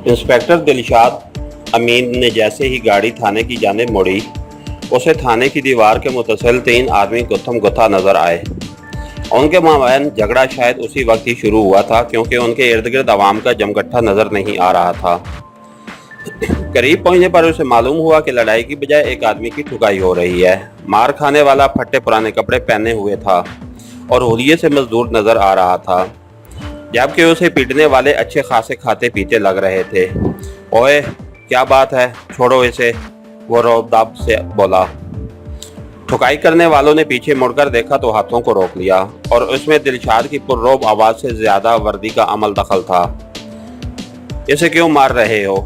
Inspector Dilshad अमीन ने जैसे ही गाड़ी थाने की जानिब मुड़ी, उसे थाने की दीवार के मुतसिल 3 आदमी गुत्थम गुत्था नजर आए। उनके माबैन झगड़ा शायद उसी वक्त ही शुरू हुआ था, क्योंकि उनके इर्द गिर्द आवाम का जमगट्ठा नजर नहीं आ रहा था। करीब पहुंचने पर उसे मालूम हुआ कि लड़ाई की बजाय एक आदमी की ठुकाई हो रही है। मार खाने वाला फटे पुराने कपड़े पहने हुए था और हुलिये से मजदूर नजर आ रहा था, जबकि उसे पीटने वाले अच्छे खासे खाते पीते लग रहे थे। ओए क्या बात है, छोड़ो इसे, वो रौबदाब से बोला। ठुकाई करने वालों ने पीछे मुड़कर देखा तो हाथों को रोक लिया, और उसमें दिलशाद की पुररोब आवाज से ज्यादा वर्दी का अमल दखल था। इसे क्यों मार रहे हो?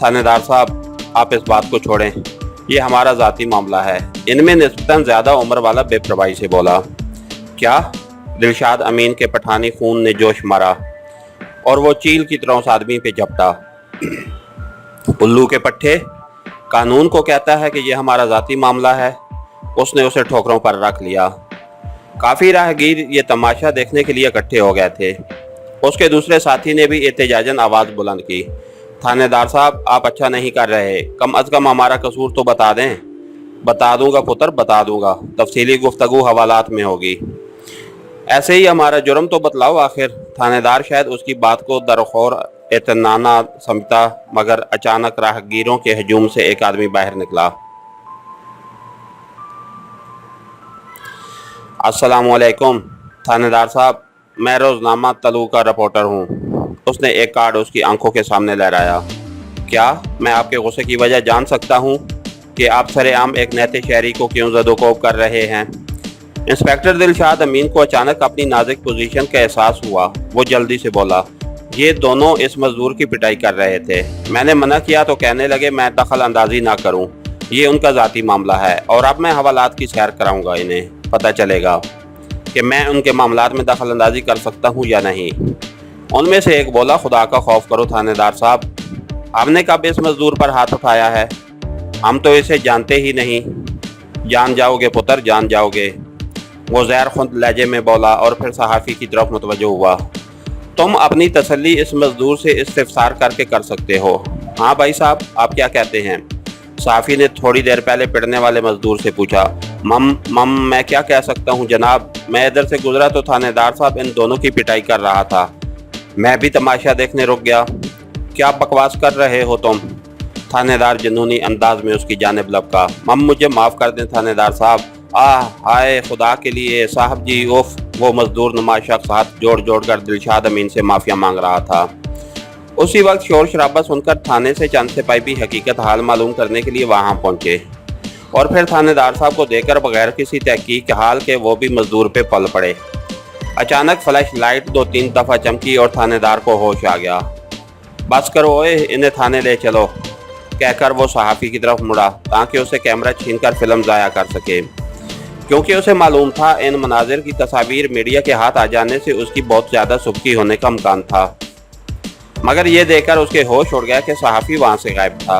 थानेदार साहब, आप इस बात को छोड़ें, ये हमारा ज़ाती मामला है। इनमें निस्बतन ज्यादा उम्र वाला बेपरवाही से बोला। क्या? दिलशाद अमीन के पठानी खून ने जोश मारा और वो चील की तरह उस आदमी पे झपटा। उल्लू के पट्टे, कानून को कहता है कि यह हमारा ज़ाती मामला है। उसने उसे ठोकरों पर रख लिया। काफ़ी राहगीर ये तमाशा देखने के लिए इकट्ठे हो गए थे। उसके दूसरे साथी ने भी एहतजाजन आवाज़ बुलंद की। थानेदार साहब, आप अच्छा नहीं कर रहे, कम अज़ कम हमारा कसूर तो बता दें। बता दूंगा पुत्र, बता दूंगा, तफसीली गुफ्तगू हवालात में होगी। ऐसे ही हमारा जुर्म तो बतलाओ आखिर। थानेदार शायद उसकी बात को दरखोर एतनाना समझता, मगर अचानक राहगीरों के हजूम से एक आदमी बाहर निकला। अस्सलामुअलैकुम थानेदार साहब, मैं रोज़नामा तलू का रिपोर्टर हूँ। उसने एक कार्ड उसकी आंखों के सामने लहराया। क्या मैं आपके गुस्से की वजह जान सकता हूँ कि आप सरेआम एक नैते शहरी को क्यों ज़दोकोब कर रहे हैं? इंस्पेक्टर दिलशाद अमीन को अचानक अपनी नाजुक पोजीशन का एहसास हुआ। वो जल्दी से बोला, ये दोनों इस मजदूर की पिटाई कर रहे थे। मैंने मना किया तो कहने लगे मैं दखल अंदाजी ना करूं, ये उनका ज़ाती मामला है, और अब मैं हवालात की सैर कराऊंगा। इन्हें पता चलेगा कि मैं उनके मामलात में दखल अंदाजी कर सकता हूँ या नहीं। उनमें से एक बोला, खुदा का खौफ करो थानेदार साहब, आपने कब इस मजदूर पर हाथ उठाया है? हम तो इसे जानते ही नहीं। जान जाओगे पुत्र, जान जाओगे, वो ज़हर खुंद लहजे में बोला, और फिर सहाफ़ी की तरफ मुतवज्जो हुआ। तुम अपनी तसल्ली इस मजदूर से इस्तिफसार करके कर सकते हो। हाँ भाई साहब, आप क्या कहते हैं? सहाफ़ी ने थोड़ी देर पहले पिटने वाले मजदूर से पूछा। मैं क्या कह सकता हूँ जनाब, मैं इधर से गुजरा तो थानेदार साहब इन दोनों की पिटाई कर रहा था। मैं भी तमाशा देखने रुक गया। क्या बकवास कर रहे हो तुम? थानेदार जुनूनी अंदाज में उसकी जानिब लपका। मुझे माफ़ कर दें थानेदार साहब। हाय खुदा के लिए साहब जी, उफ। वो मजदूर नुमा शख्स हाथ जोड़ जोड़ कर दिलशाद अमीन से माफिया मांग रहा था। उसी वक्त शोर शराबा सुनकर थाने से चंद सिपाही भी हकीकत हाल मालूम करने के लिए वहां पहुंचे, और फिर थानेदार साहब को देखकर बगैर किसी तहकीक हाल के वो भी मजदूर पे पल पड़े। अचानक फ्लैश लाइट 2-3 दफ़ा चमकी और थानेदार को होश आ गया। बस करो ओए, इन्हें थाने ले चलो, कहकर वो सहाफ़ी की तरफ मुड़ा ताकि उसे कैमरा छीनकर फिल्म ज़ाया कर सके, क्योंकि उसे मालूम था इन मनाजिर की तस्वीर मीडिया के हाथ आ जाने से उसकी बहुत ज़्यादा सुबकी होने का इम्कान था। मगर ये देखकर उसके होश उड़ गया कि सहाफ़ी वहाँ से गायब था।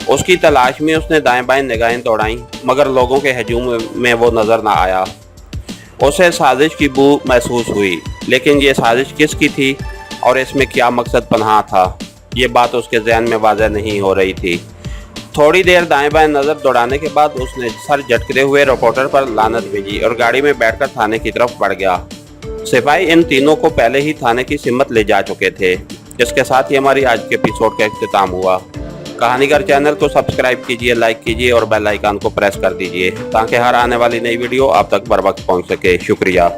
उसकी तलाश में उसने दाएं बाएं निगाहें दौड़ाईं, मगर लोगों के हजूम में वो नज़र ना आया। उसे साजिश की बू महसूस हुई, लेकिन ये साजिश किसकी थी और इसमें क्या मकसद पनाह था, ये बात उसके जहन में वाज़ह नहीं हो रही थी। थोड़ी देर दाएं बाएं नज़र दौड़ाने के बाद उसने सर झटकते हुए रिपोर्टर पर लानत भेजी और गाड़ी में बैठकर थाने की तरफ बढ़ गया। सिपाही इन तीनों को पहले ही थाने की सिमत ले जा चुके थे। इसके साथ ही हमारी आज के एपिसोड का इख्तिताम हुआ। कहानीगर चैनल को सब्सक्राइब कीजिए, लाइक कीजिए और बेल आइकन को प्रेस कर दीजिए ताकि हर आने वाली नई वीडियो आप तक बर वक्त पहुँच सके। शुक्रिया।